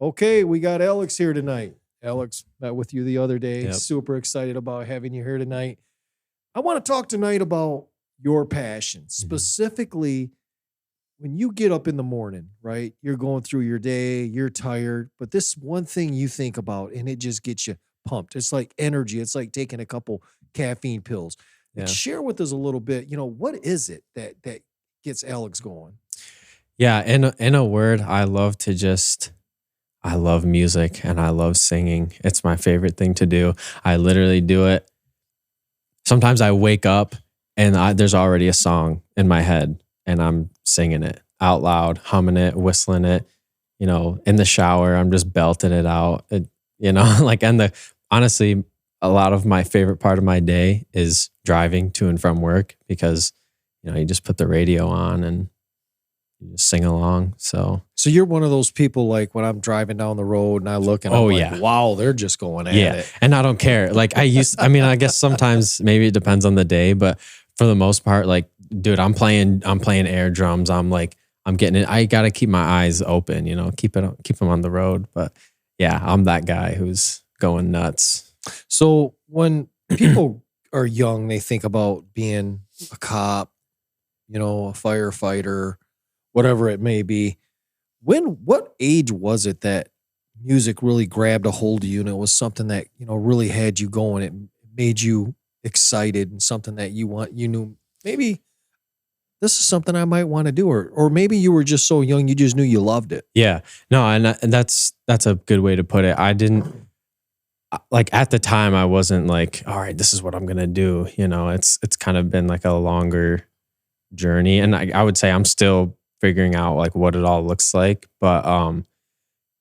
Okay, we got Alex here tonight. Alex, met with you the other day. Yep. Super excited about having you here tonight. I want to talk tonight about your passion, specifically when you get up in the morning, right? You're going through your day, you're tired, but this one thing you think about and it just gets you pumped. It's like energy. It's like taking a couple caffeine pills. Like, Yeah. share with us a little bit, what is it that gets Alex going? Yeah. In a word, I love music and I love singing. It's my favorite thing to do. I literally do it. Sometimes I wake up and there's already a song in my head and I'm singing it out loud, humming it, whistling it, in the shower, I'm just belting it out. Honestly, a lot of my favorite part of my day is driving to and from work because, you just put the radio on and you just sing along. So you're one of those people like when I'm driving down the road and I look and I'm like, wow, they're just going at it. And I don't care. Like I guess sometimes maybe it depends on the day, but for the most part, like, dude, I'm playing air drums. I'm getting it. I got to keep my eyes open, keep them on the road. But yeah, I'm that guy who's going nuts. So when people are young, they think about being a cop, a firefighter, whatever it may be. What age was it that music really grabbed a hold of you and it was something that, really had you going? It made you excited and something that you knew maybe this is something I might want to do, or maybe you were just so young, you just knew you loved it. Yeah, no. And that's a good way to put it. I didn't like at the time I wasn't like, all right, this is what I'm going to do. It's kind of been like a longer journey. And I would say I'm still figuring out like what it all looks like. But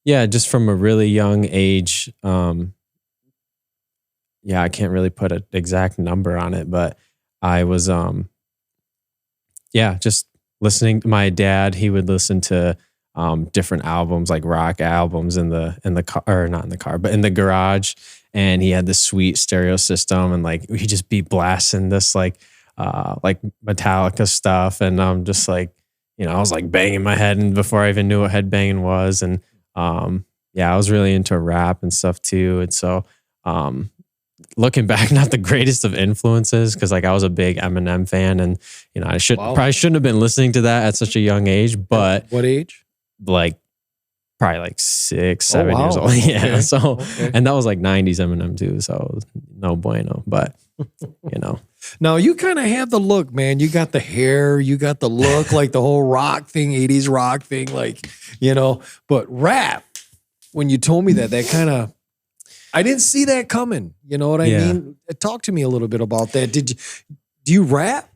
yeah, just from a really young age, I can't really put an exact number on it, but I was just listening to my dad. He would listen to different albums, like rock albums in the car, or not in the car, but in the garage. And he had this sweet stereo system and like he'd just be blasting this like Metallica stuff. And I'm just like, I was like banging my head and before I even knew what headbanging was. And I was really into rap and stuff too. And so looking back, not the greatest of influences because like I was a big Eminem fan and I probably shouldn't have been listening to that at such a young age. But what age? Like probably like 6, 7 years old. Yeah. Okay. So and that was like 90s Eminem too. So no bueno. But Now you kind of have the look, man. You got the hair, you got the look, like the whole rock thing, 80s rock thing, like, but rap, when you told me that kind of, I didn't see that coming. You know what I mean? Talk to me a little bit about that. Do you rap?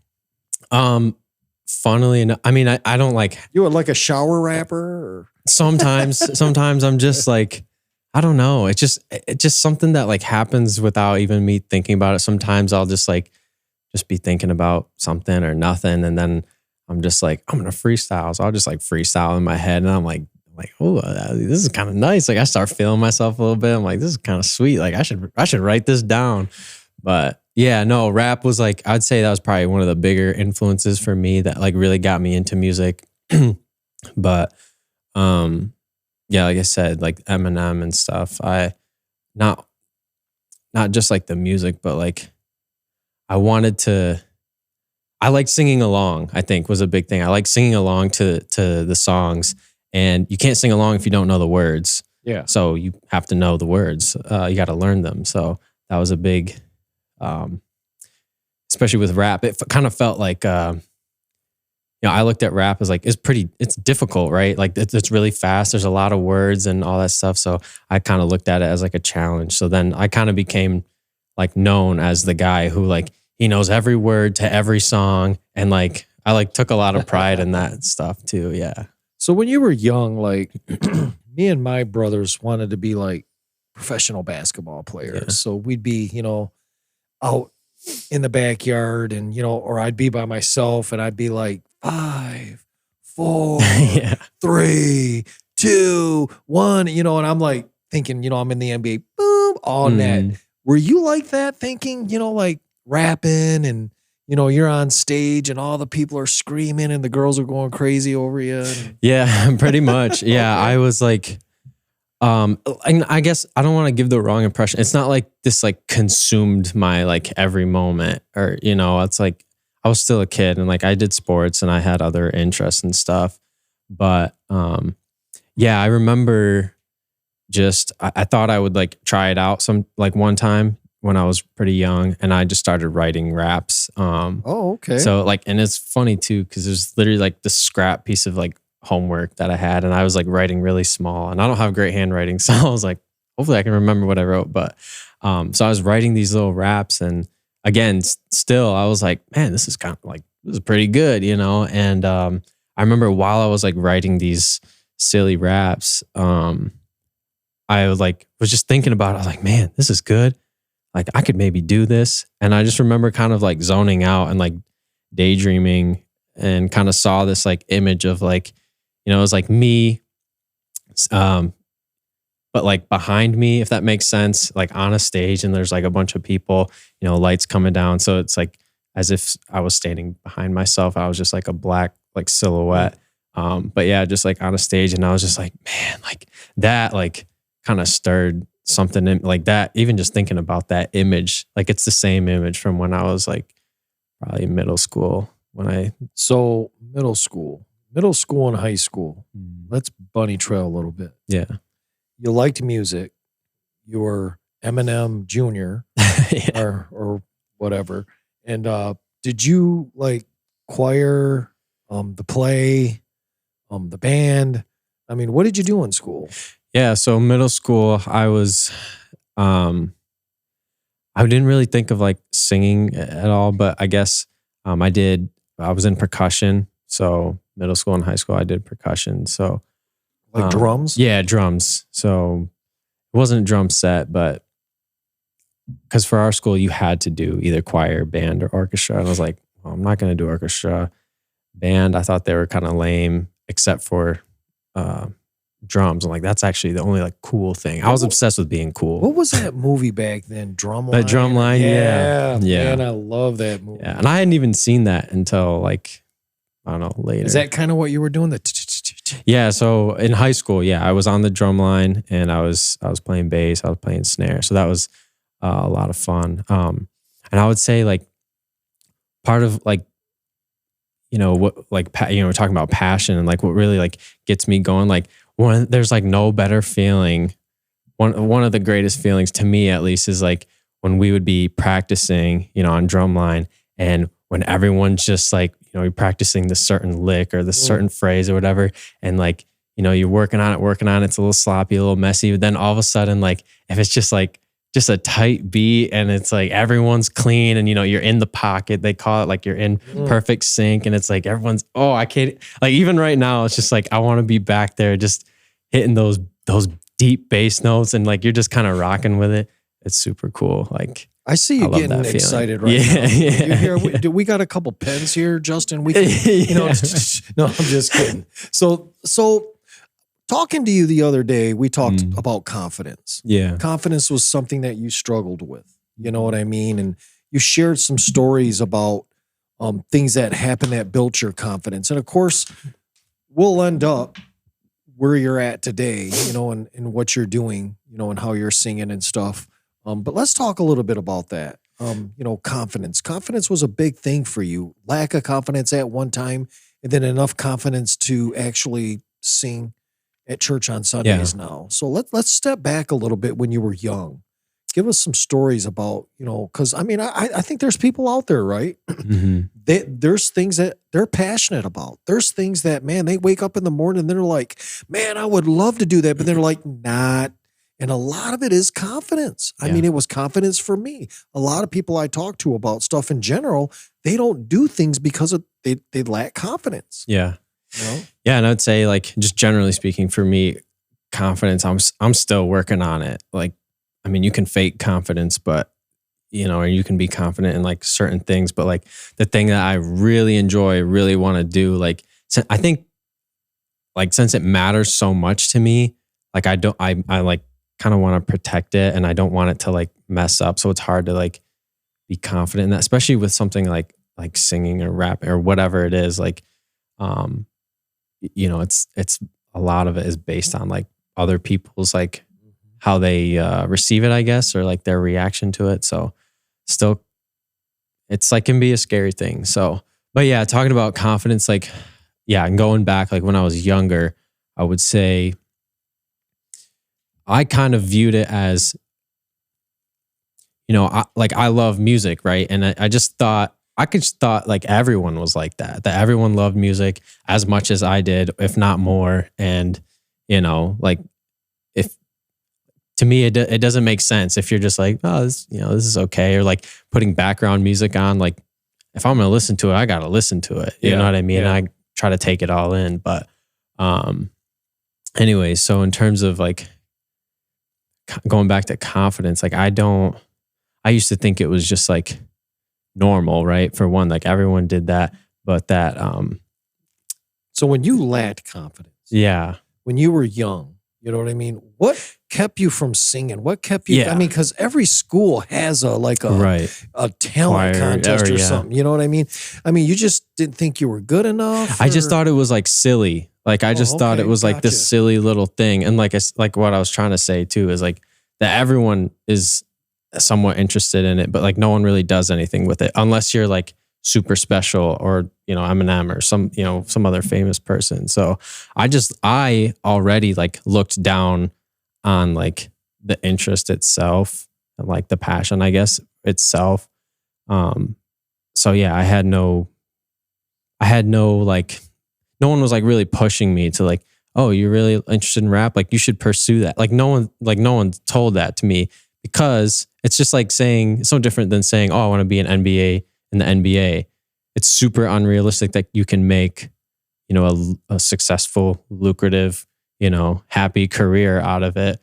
Funnily enough, I mean, I don't like. You were like a shower rapper? Or? Sometimes I'm just like, I don't know. It's just something that like happens without even me thinking about it. Sometimes I'll just be thinking about something or nothing. And then I'm just like, I'm going to freestyle. So I'll just like freestyle in my head. And I'm like, oh, this is kind of nice. Like I start feeling myself a little bit. I'm like, this is kind of sweet. Like I should write this down. But yeah, no, rap was like, I'd say that was probably one of the bigger influences for me that like really got me into music. But yeah, like I said, like Eminem and stuff. I not just like the music, but like I like singing along, I think was a big thing. I like singing along to the songs. And you can't sing along if you don't know the words. Yeah. So you have to know the words. You got to learn them. So that was a big, especially with rap. It kind of felt like, I looked at rap as like, it's difficult, right? Like it's really fast. There's a lot of words and all that stuff. So I kind of looked at it as like a challenge. So then I kind of became like known as the guy who like, he knows every word to every song. And like, I like took a lot of pride in that stuff too. Yeah. So when you were young, like me and my brothers wanted to be like professional basketball players. Yeah. So we'd be, out in the backyard and, or I'd be by myself and I'd be like 5, 4, 3, 2, 1, and I'm like thinking, I'm in the NBA, boom, on that. Were you like that thinking, like rapping and, you're on stage and all the people are screaming and the girls are going crazy over you? Yeah, pretty much. Yeah, okay. I was like, And I guess I don't want to give the wrong impression. It's not like this like consumed my like every moment, or it's like I was still a kid and like I did sports and I had other interests and stuff. But yeah, I remember I thought I would like try it out one time when I was pretty young, and I just started writing raps. Oh, okay. So like, and it's funny too, because there's literally like this scrap piece of like homework that I had, and I was like writing really small, and I don't have great handwriting. So I was like, hopefully I can remember what I wrote. But so I was writing these little raps, and again, still I was like, man, this is pretty good, And I remember while I was like writing these silly raps, I was just thinking about it. I was like, man, this is good. Like I could maybe do this. And I just remember kind of like zoning out and like daydreaming, and kind of saw this like image of like, it was like me, but like behind me, if that makes sense, like on a stage, and there's like a bunch of people, lights coming down. So it's like as if I was standing behind myself. I was just like a black like silhouette. But yeah, just like on a stage, and I was just like, man, like that like kind of stirred something in like that. Even just thinking about that image, like it's the same image from when I was like probably middle school So middle school and high school. Let's bunny trail a little bit. Yeah. You liked music. You were Eminem Jr. Yeah. or whatever. And did you like choir, the play, the band? I mean, what did you do in school? Yeah. So middle school, I didn't really think of like singing at all, but I guess I was in percussion. So middle school and high school, I did percussion. So like drums? Yeah, drums. So it wasn't a drum set, but because for our school, you had to do either choir, band, or orchestra. And I was like, well, I'm not going to do orchestra. Band, I thought they were kind of lame, except for drums. I'm like, that's actually the only like cool thing. I was obsessed with being cool. What was that movie back then? Drumline? The Drumline, yeah. Man, I love that movie. Yeah, and I hadn't even seen that until like, I don't know, later. Is that kind of what you were doing? Yeah, so in high school, yeah, I was on the drumline, and I was playing bass, I was playing snare. So that was a lot of fun. And I would say like part of like, what like, we're talking about passion, and like what really like gets me going, like there's like no better feeling. One of the greatest feelings to me, at least, is like when we would be practicing, on drumline, and when everyone's just like, you're practicing this certain lick or this certain phrase or whatever, and like, you're working on it, it's a little sloppy, a little messy, but then all of a sudden, like if it's just a tight beat, and it's like everyone's clean, and you're in the pocket, they call it, like you're in perfect sync, and it's like everyone's, I can't, like even right now, it's just like I want to be back there just hitting those deep bass notes, and like you're just kind of rocking with it. It's super cool. Like I see you getting excited right now. Yeah. We got a couple pens here, Justin. We can, no, I'm just kidding. So talking to you the other day, we talked about confidence. Yeah. Confidence was something that you struggled with. You know what I mean? And you shared some stories about things that happened that built your confidence. And of course, we'll end up where you're at today, and what you're doing, and how you're singing and stuff. But let's talk a little bit about that. Confidence. Confidence was a big thing for you. Lack of confidence at one time, and then enough confidence to actually sing at church on Sundays now. So let's step back a little bit when you were young. Give us some stories about, because I mean, I think there's people out there, right? There's things that they're passionate about. There's things that, man, they wake up in the morning and they're like, man, I would love to do that. But they're like, not. And a lot of it is confidence. I mean, it was confidence for me. A lot of people I talk to about stuff in general, they don't do things because they lack confidence. Yeah. Yeah. And I'd say like, just generally speaking for me, confidence, I'm still working on it. Like, I mean, you can fake confidence, but or you can be confident in like certain things, but like the thing that I really enjoy, really want to do, like, I think like, since it matters so much to me, like I like kind of want to protect it, and I don't want it to like mess up. So it's hard to like be confident in that, especially with something like singing or rap or whatever it is. Like, it's a lot of it is based on like other people's like how they receive it, I guess, or like their reaction to it. So still, it's like can be a scary thing. So, but yeah, talking about confidence, like, yeah, and going back, like when I was younger, I would say I kind of viewed it as, I love music, right? And I just thought, like everyone was like that everyone loved music as much as I did, if not more. And, like if to me, it doesn't make sense if you're just like, oh, this is okay. Or like putting background music on, like if I'm going to listen to it, I got to listen to it. You know what I mean? Yeah. I try to take it all in. But anyway, so in terms of like going back to confidence, like I used to think it was just like normal, right? For one, like everyone did that, but that, So when you lacked confidence, yeah, when you were young, you know what I mean? What kept you from singing? What kept you? Yeah. I mean, because every school has a talent Choir, contest or yeah. something. You know what I mean? I mean, you just didn't think you were good enough. I just thought it was like silly. Like I just thought it was like this silly little thing. And like what I was trying to say too is like that everyone is somewhat interested in it, but like no one really does anything with it unless you're like super special or, Eminem or some other famous person. So I already like looked down on like the interest itself and like the passion, I guess, itself. So yeah, I had no like, no one was like really pushing me to like, oh, you're really interested in rap? Like you should pursue that. Like no one told that to me, because it's just like saying, it's so different than saying, oh, I want to be an NBA in the NBA. It's super unrealistic that you can make, a successful, lucrative, happy career out of it,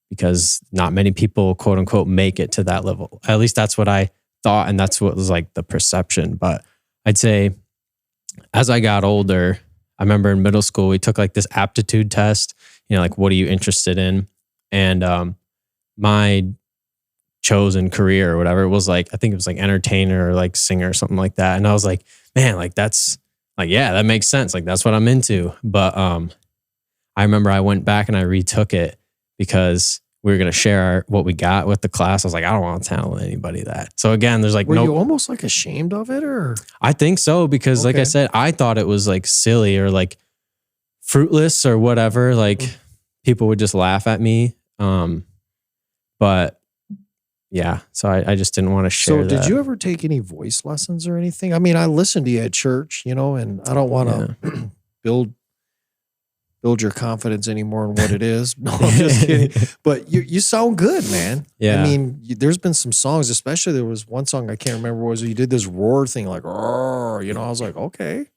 because not many people, quote unquote, make it to that level. At least that's what I thought. And that's what was like the perception. But I'd say as I got older, I remember in middle school, we took like this aptitude test, like, what are you interested in? And my chosen career or whatever, it was like, I think it was like entertainer or like singer or something like that. And I was like, man, like that's like, yeah, that makes sense. Like that's what I'm into. But I remember I went back and I retook it because we were going to share what we got with the class. I was like, I don't want to tell anybody that. So again, there's like, were you almost like ashamed of it, or? I think so, because like I said, I thought it was like silly or like fruitless or whatever. Like people would just laugh at me. But yeah, so I just didn't want to share that. So did you ever take any voice lessons or anything? I mean, I listened to you at church, and I don't want to build your confidence anymore in what it is. No, I'm just kidding. But you sound good, man. Yeah. I mean, there's been some songs, especially there was one song I can't remember what it was. You did this roar thing like, roar, I was like, okay.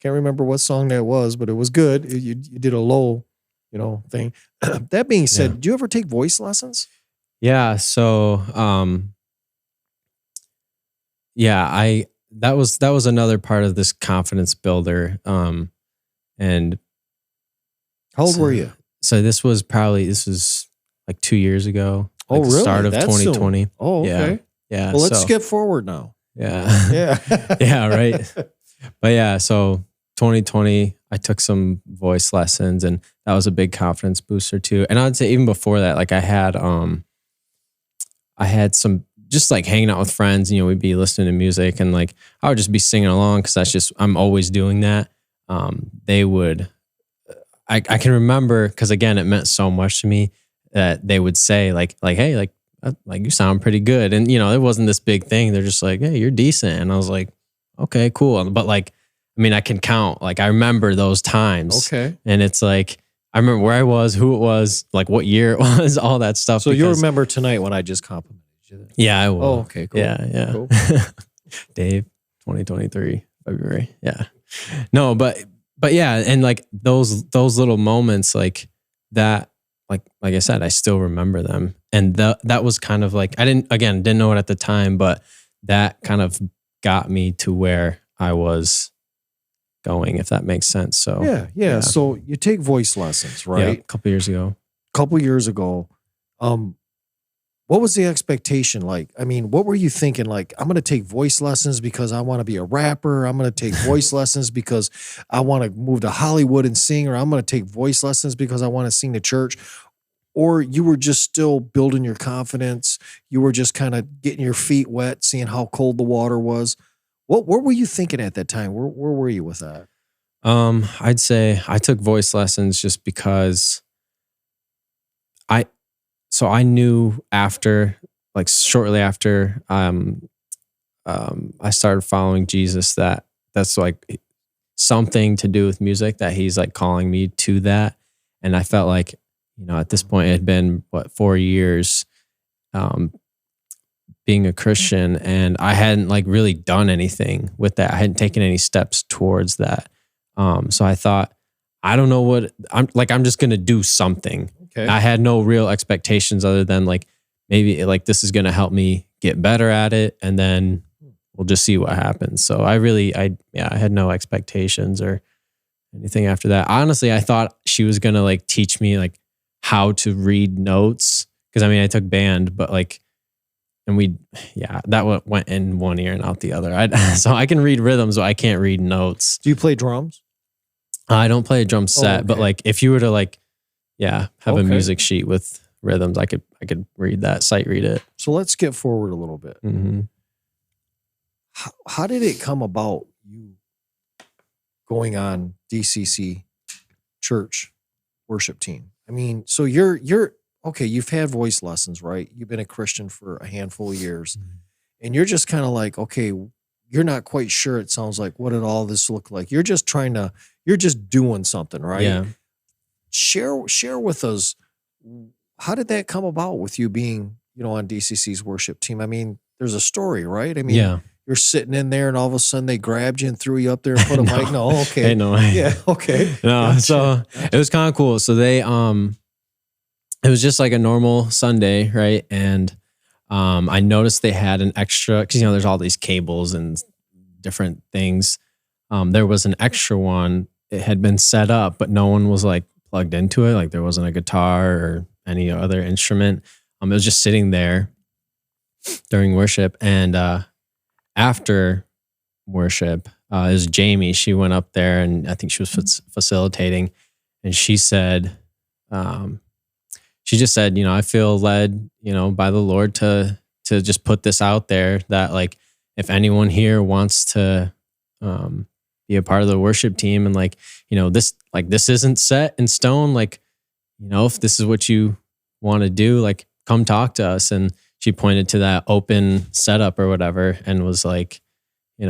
Can't remember what song that was, but it was good. You did a low, thing. That being said, did you ever take voice lessons? Yeah. So, that was another part of this confidence builder. And how old were you? So this was like 2 years ago. Oh, like the really? start of 2020. Soon. Oh, okay. Yeah. Well, let's skip forward now. Yeah. Yeah. Yeah. Right. But yeah, so 2020, I took some voice lessons, and that was a big confidence booster too. And I'd say even before that, like I had some just like hanging out with friends, we'd be listening to music, and like I would just be singing along because I'm always doing that. They would, I can remember, because again, it meant so much to me that they would say like, hey, like you sound pretty good. And, it wasn't this big thing. They're just like, hey, you're decent. And I was like, okay, cool. But like, I mean, I can count, like I remember those times. Okay. And it's like, I remember where I was, who it was, like what year it was, all that stuff. So you remember tonight when I just complimented you? Yeah, I will. Oh, okay, cool. Yeah. Cool. Dave, 2023, February. Yeah. No, but yeah, and like those little moments like that, like I said, I still remember them. And that was kind of like, I didn't know it at the time, but that kind of got me to where I was going, if that makes sense. So yeah. So you take voice lessons, right? Yeah, a couple years ago. what was the expectation like? I mean, what were you thinking? Like, I'm going to take voice lessons because I want to be a rapper. I'm going to take voice lessons because I want to move to Hollywood and sing, or I'm going to take voice lessons because I want to sing to church. Or you were just still building your confidence. You were just kind of getting your feet wet, seeing how cold the water was. What were you thinking at that time? Where were you with that? I'd say I took voice lessons just because I knew after, like shortly after I started following Jesus, that's like something to do with music, that he's like calling me to that. And I felt like, at this point it had been 4 years being a Christian, and I hadn't like really done anything with that. I hadn't taken any steps towards that. So I thought, I don't know what I'm just going to do something. Okay. I had no real expectations other than like, maybe like this is going to help me get better at it. And then we'll just see what happens. So I had no expectations or anything after that. Honestly, I thought she was going to like teach me like how to read notes. Cause I mean, I took band, but like, and that went in one ear and out the other. So I can read rhythms, but I can't read notes. Do you play drums? I don't play a drum set, okay. but like if you were to like, have a music sheet with rhythms, I could read that, sight read it. So let's get forward a little bit. Mm-hmm. How did it come about, you going on DCC church worship team? I mean, so you're okay, you've had voice lessons, right? You've been a Christian for a handful of years, and you're just kind of like, okay, you're not quite sure, it sounds like, what did all this look like? You're just doing something, right? Yeah. Share with us, how did that come about with you being, on DCC's worship team? I mean, there's a story, right? I mean, you're sitting in there and all of a sudden they grabbed you and threw you up there and put a mic. No, okay. No. Yeah, okay. No, Gotcha. So it was kind of cool. So they, it was just like a normal Sunday, right? And I noticed they had an extra, because there's all these cables and different things. There was an extra one. It had been set up, but no one was like plugged into it. Like there wasn't a guitar or any other instrument. It was just sitting there during worship. And after worship, it was Jamie. She went up there and I think she was facilitating. And she said, she just said, I feel led, by the Lord to just put this out there, that like, if anyone here wants to be a part of the worship team, and like, this isn't set in stone, like, if this is what you want to do, like, come talk to us. And she pointed to that open setup or whatever and was like, we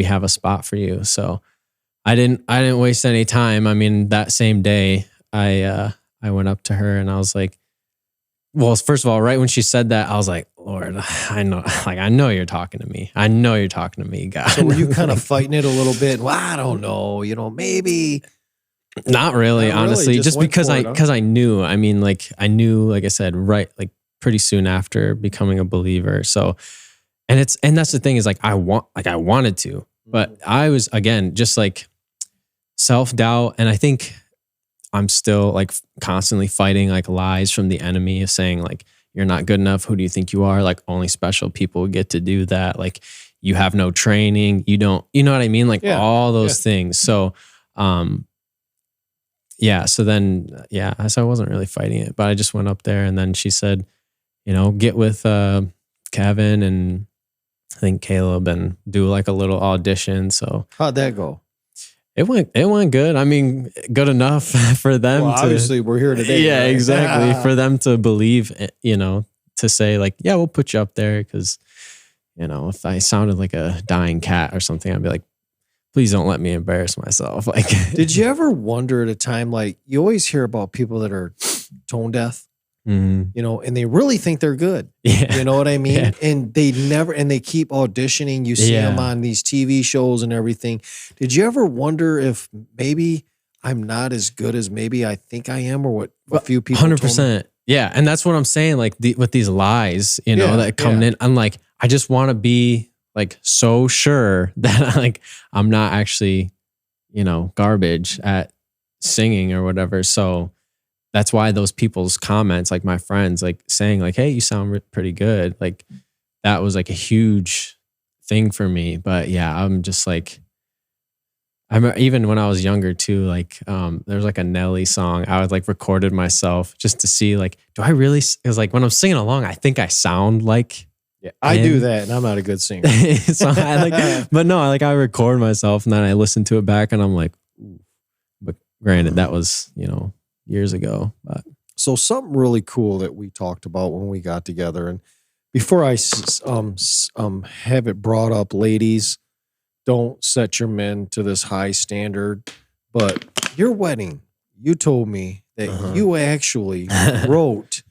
have a spot for you. So I didn't waste any time. I mean, that same day I went up to her and I was like, well, first of all, right when she said that, I was like, Lord, I know you're talking to me. I know you're talking to me, God. So were you kind of fighting it a little bit? Well, I don't know, maybe. Not really, honestly, just because I knew. I mean, like I knew, like I said, right, like pretty soon after becoming a believer. So, and that's the thing is like I wanted to, but I was, again, just like self-doubt, and I think I'm still like constantly fighting like lies from the enemy of saying like, you're not good enough. Who do you think you are? Like only special people get to do that. Like you have no training. You don't, you know what I mean? Like all those things. So, so then, so I wasn't really fighting it, but I just went up there and then she said, get with Kevin and I think Caleb and do like a little audition. So how'd that go? It went good. I mean, good enough for them. Well, obviously we're here today. Yeah, right? exactly. For them to believe, to say like, yeah, we'll put you up there. Cause if I sounded like a dying cat or something, I'd be like, please don't let me embarrass myself. Like, did you ever wonder at a time, like you always hear about people that are tone deaf, and they really think they're good. Yeah. You know what I mean? Yeah. And they keep auditioning. You see them on these TV shows and everything. Did you ever wonder if maybe I'm not as good as maybe I think I am, or what a few people 100%. Yeah. And that's what I'm saying. Like with these lies, that come in, I'm like, I just want to be like so sure that like I'm not actually, garbage at singing or whatever. So that's why those people's comments, like my friends, like saying like, hey, you sound pretty good. Like that was like a huge thing for me. But yeah, I'm just like, even when I was younger too, like there was like a Nelly song. I would like recorded myself just to see like, do I really? Because like when I'm singing along, I think I sound like. Yeah, I do that, and I'm not a good singer. So I like, but no, I record myself and then I listen to it back, and I'm like, ooh. But granted, that was years ago. But so something really cool that we talked about when we got together, and before I have it brought up, ladies, don't set your men to this high standard. But your wedding, you told me that you actually wrote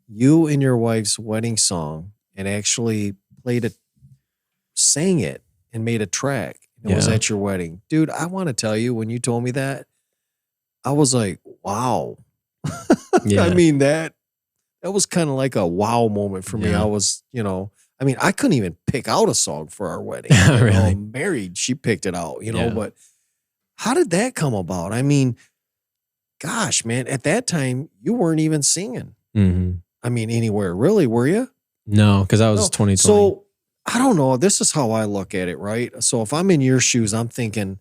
you and your wife's wedding song and actually sang it and made a track. It was at your wedding. Dude, I want to tell you, when you told me that, I was like, wow. Yeah. I mean, that was kind of like a wow moment for me. I was, I couldn't even pick out a song for our wedding. Really? Married, she picked it out, but how did that come about? I mean, gosh, man, at that time, you weren't even singing. Mm-hmm. I mean, anywhere, really, were you? No, because that was 2020. So I don't know. This is how I look at it, right? So if I'm in your shoes, I'm thinking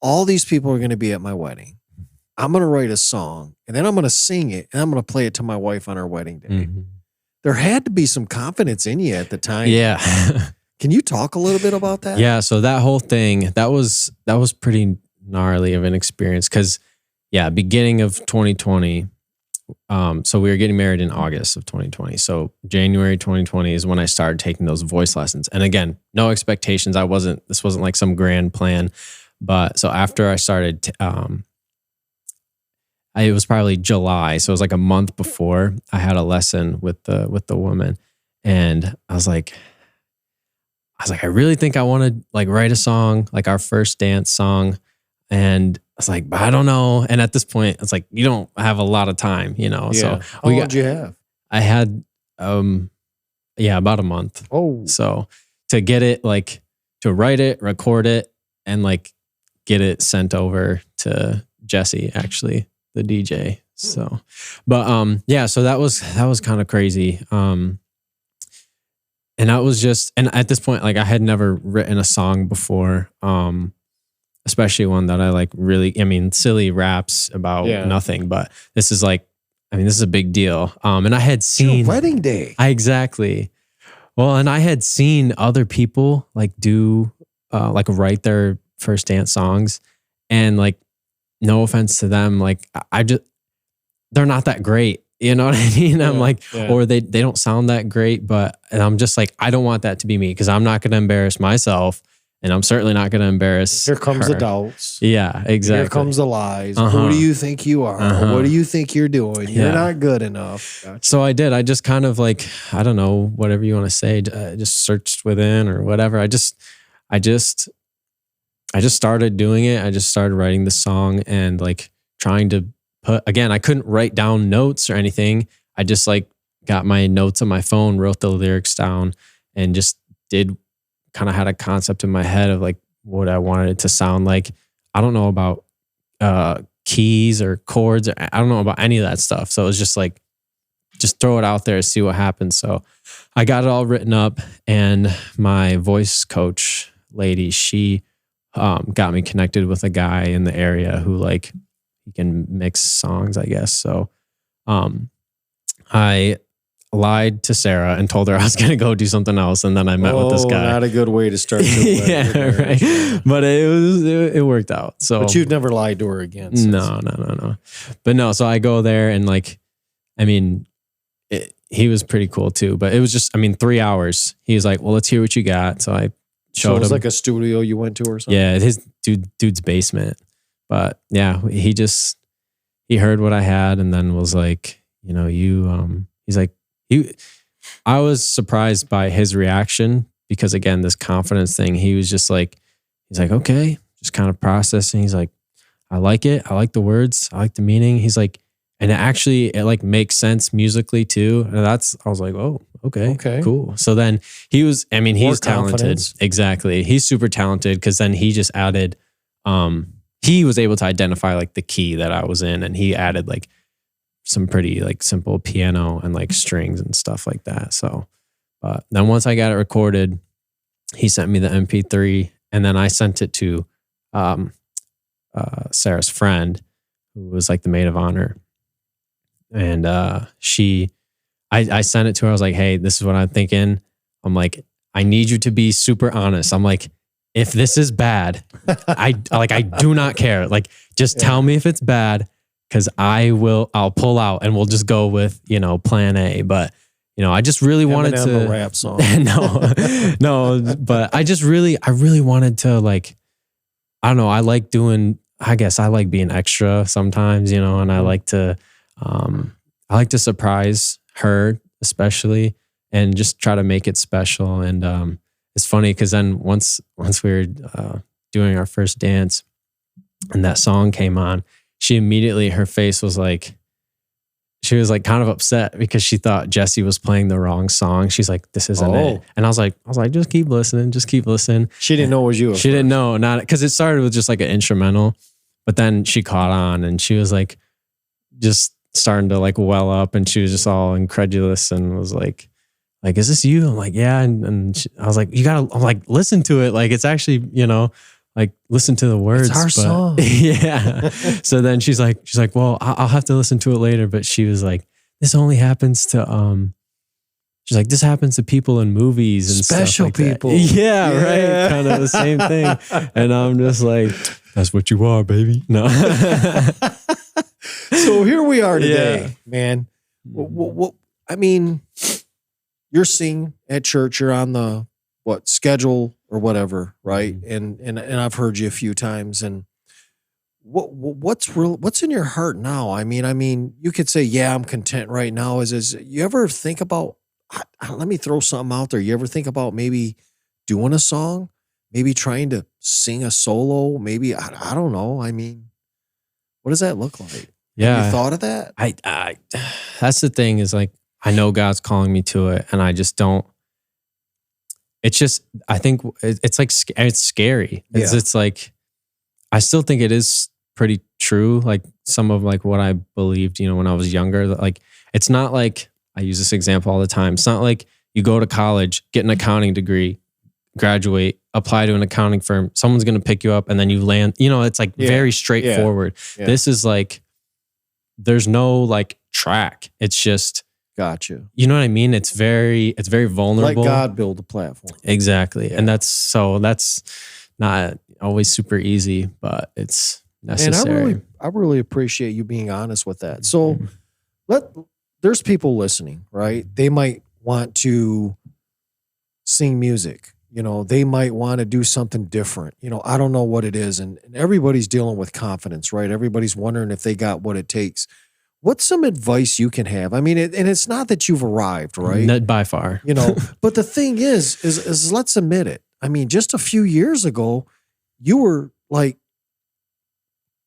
all these people are going to be at my wedding. I'm going to write a song and then I'm going to sing it and I'm going to play it to my wife on our wedding day. Mm-hmm. There had to be some confidence in you at the time. Yeah. Can you talk a little bit about that? Yeah. So that whole thing, that was pretty gnarly of an experience. Cause beginning of 2020, so we were getting married in August of 2020. So January 2020 is when I started taking those voice lessons. And again, no expectations. This wasn't like some grand plan, but so after I started, it was probably July. So it was like a month before I had a lesson with the woman. And I was like, I really think I want to like write a song, like our first dance song. And I was like, but I don't know. And at this point, it's like, you don't have a lot of time, Yeah. So how long did you have? I had, about a month. Oh, So to get it, like to write it, record it, and like get it sent over to Jesse, actually, the DJ. So, but so that was kind of crazy. And that was just, and at this point, like I had never written a song before. Especially one that I like really, silly raps about nothing, but this is like, this is a big deal. And I had seen your wedding day. Exactly. Well, and I had seen other people like do, like write their first dance songs, and like, no offense to them, like they're not that great. You know what I mean? I'm like, or they don't sound that great, and I'm just like, I don't want that to be me, because I'm not going to embarrass myself. And I'm certainly not going to embarrass Here comes her. the doubts. Yeah, exactly. Here comes the lies. Who do you think you are? What do you think you're doing? You're not good enough. Gotcha. So I did. I just kind of like, I don't know, whatever you want to say, just searched within or whatever. I just started doing it. I just started writing the song and like trying to I couldn't write down notes or anything. I just like got my notes on my phone, wrote the lyrics down, and just kind of had a concept in my head of like what I wanted it to sound like. I don't know about keys or chords. I don't know about any of that stuff. So it was just like, just throw it out there, see what happens. So I got it all written up, and my voice coach lady, she got me connected with a guy in the area who like, he can mix songs, I guess. So I lied to Sarah and told her I was going to go do something else. And then I met with this guy. Not a good way to start. Yeah, right. But it worked out. So, but you've never lied to her again. Since. No. But no, so I go there and like, he was pretty cool too, but it was just, 3 hours. He was like, well, let's hear what you got. So I showed him. So it was like a studio you went to or something? Yeah, his dude's basement. But yeah, he heard what I had and then was like, he's like, I was surprised by his reaction, because again, this confidence thing, he was just like, he's like, okay, just kind of processing. He's like, I like it. I like the words. I like the meaning. He's like, and it like makes sense musically too. And I was like, oh, okay, cool. So then he was, he's talented. Confidence. Exactly. He's super talented, because then he just added, he was able to identify like the key that I was in, and he added like some pretty like simple piano and like strings and stuff like that. So, but then once I got it recorded, he sent me the MP3, and then I sent it to Sarah's friend, who was like the maid of honor. And I sent it to her. I was like, hey, this is what I'm thinking. I'm like, I need you to be super honest. I'm like, if this is bad, I do not care. Like, just tell me if it's bad, because I'll pull out and we'll just go with, plan A. But, I just really wanted to rap song. no, but I really wanted to, like, I don't know. I guess I like being extra sometimes, and I like to surprise her especially, and just try to make it special. And it's funny because then once we were doing our first dance and that song came on, she immediately, her face was like, she was like kind of upset because she thought Jesse was playing the wrong song. She's like, this isn't it. And I was like, just keep listening. She didn't know it was you. She didn't know, not because it started with just like an instrumental, but then she caught on and she was like, just starting to like well up, and she was just all incredulous and was like, is this you? I'm like, yeah. I was like, I'm like, listen to it. Like, it's actually, like, listen to the words. It's our song. Yeah. So then she's like, well, I'll have to listen to it later. But she was like, this only happens to, she's like, this happens to people in movies and special stuff like people. That. Yeah, right. Kind of the same thing. And I'm just like, that's what you are, baby. No. So here we are today, man. What, I mean, you're singing at church, you're on the schedule or whatever, right? And I've heard you a few times. And what's in your heart now? I mean, you could say, yeah, I'm content right now. Is you ever think about, let me throw something out there. You ever think about maybe doing a song, maybe trying to sing a solo? Maybe, I don't know. I mean, what does that look like? Yeah. Have you thought of that? I that's the thing, is like, I know God's calling me to it, and I just don't. It's just, I think it's like, it's scary. It's like, I still think it is pretty true. Like some of like what I believed, when I was younger, like, it's not like, I use this example all the time. It's not like you go to college, get an accounting degree, graduate, apply to an accounting firm. Someone's going to pick you up and then you land, it's like very straightforward. Yeah. This is like, there's no like track. It's just, gotcha. You know what I mean? It's very vulnerable. Like God build a platform. Exactly. Yeah. And that's not always super easy, but it's necessary. And I really appreciate you being honest with that. So there's people listening, right? They might want to sing music. They might want to do something different. I don't know what it is. And everybody's dealing with confidence, right? Everybody's wondering if they got what it takes. What's some advice you can have? I mean, and it's not that you've arrived, right? Not by far. But the thing is let's admit it. I mean, just a few years ago, you were like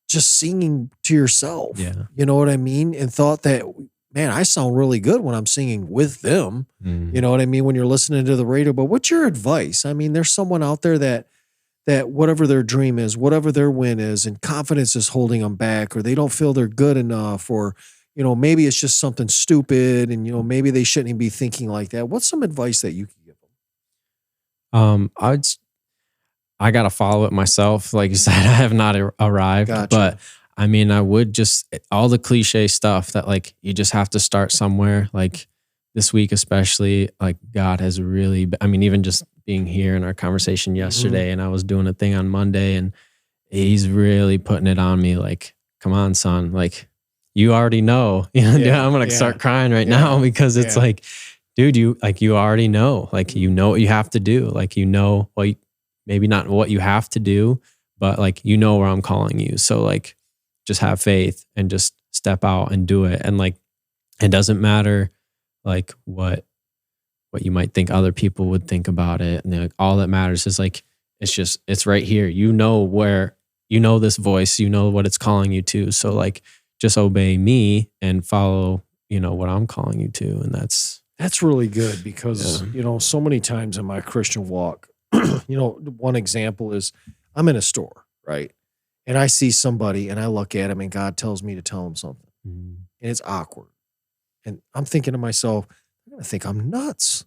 just singing to yourself. Yeah. You know what I mean? And thought that, man, I sound really good when I'm singing with them. You know what I mean? When you're listening to the radio. But what's your advice? I mean, there's someone out there that whatever their dream is, whatever their win is, and confidence is holding them back, or they don't feel they're good enough, or, maybe it's just something stupid and, maybe they shouldn't be thinking like that. What's some advice that you can give them? I got to follow it myself. Like you said, I have not arrived, but I mean, I would just, all the cliche stuff that like, you just have to start somewhere. Like this week, especially, like God has really, even just being here in our conversation yesterday, and I was doing a thing on Monday, and he's really putting it on me. Like, come on, son. Like, you already know. I'm going to start crying right now because it's like, dude, you already know. Like, what you have to do. Like, maybe not what you have to do, but like, where I'm calling you. So like, just have faith and just step out and do it. And like, it doesn't matter like what you might think other people would think about it. And like, all that matters is like, it's right here. This voice, what it's calling you to. So like, just obey me and follow, what I'm calling you to. And that's really good because, so many times in my Christian walk, one example is I'm in a store, right? And I see somebody and I look at him and God tells me to tell him something. and it's awkward. And I'm thinking to myself, I'm going to think I'm nuts.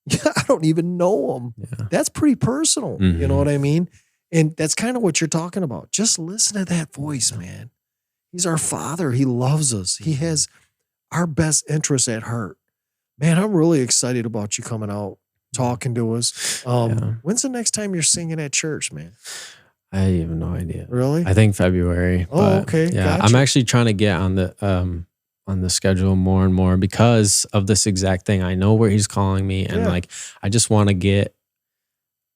Yeah, I don't even know him. Yeah. That's pretty personal. Mm-hmm. You know what I mean? And that's kind of what you're talking about. Just listen to that voice, man. He's our Father. He loves us. He has our best interests at heart. Man, I'm really excited about you coming out, talking to us. When's the next time you're singing at church, man? I have no idea. Really? I think February. Oh, okay. Yeah, Gotcha. I'm actually trying to get on the schedule more and more because of this exact thing. I know where he's calling me, and like I just want to get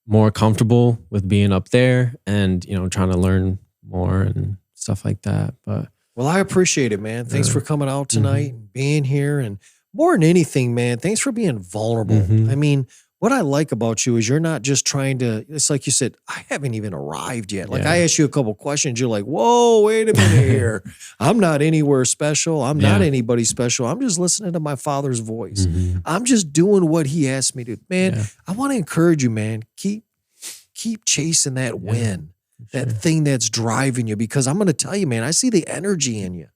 more comfortable with being up there and trying to learn more and stuff like that. But well, I appreciate it, man. Thanks for coming out tonight and being here, and more than anything, man, thanks for being vulnerable. I mean, what I like about you is you're not just trying to, it's like you said, I haven't even arrived yet. Like I asked you a couple questions. You're like, whoa, wait a minute here. I'm not anywhere special. I'm not anybody special. I'm just listening to my Father's voice. I'm just doing what he asked me to. Man, I want to encourage you, man. Keep chasing that win, that thing that's driving you, because I'm going to tell you, man, I see the energy in you.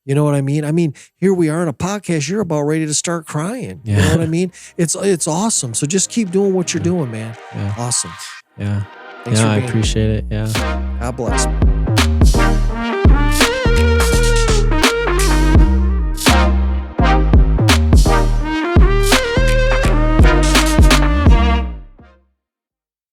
You know what I mean? I mean, here we are in a podcast. You're about ready to start crying. You know what I mean? It's awesome. So just keep doing what you're doing, man. Awesome. Yeah. Thanks for being I appreciate it. Yeah. God bless.